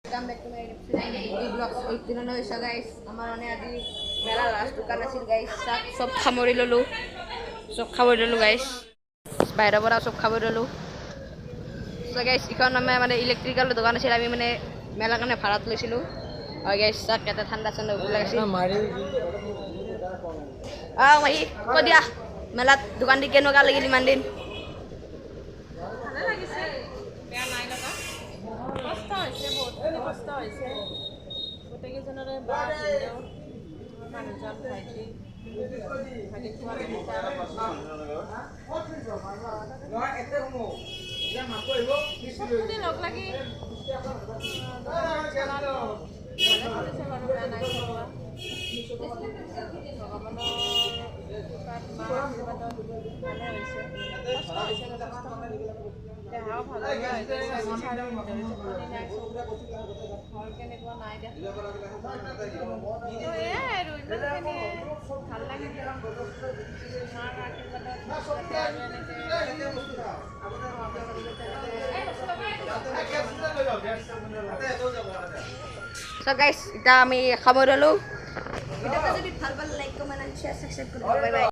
Welcome back to my vlog. Guys, আমাৰ মানে আজি মেলা লাষ্ট দোকান আছিল গাইস। সব খামৰি ললো গাইস। বাহিৰৰ পৰা সব খাবৰি ললো। সো গাইস ইখন মানে ইলেক্ট্ৰিকেল দোকান আছিল, আমি মানে মেলা কাৰণে ভাড়াত লৈছিলো। আৰু গাইস চাক এটা ঠাণ্ডা লাগিছিল। ভাই কৈ দিয়া মেলাত দোকান দি কেনেকুৱা লাগিল ইমান দিন? ভালে লাগিছে, বেয়া নাই লগা। কষ্ট হৈছে, বহুতখিনি কষ্ট হৈছে। গোটেইকেইজনৰে বা ভিনদেউ মানুহজন ভাইটি চবখিনি লগ লাগি দেহাও ভাল লগা হৈছে, ঘৰ কেনেকুৱা নাই দেখা। এয়াই আৰু ইমানখিনি ভাল লাগে। মাৰ So guys, এটা আমি খাব ললো। ভিডিওটা যদি ভাল like comment and share subscribe করুন। বাই বাই।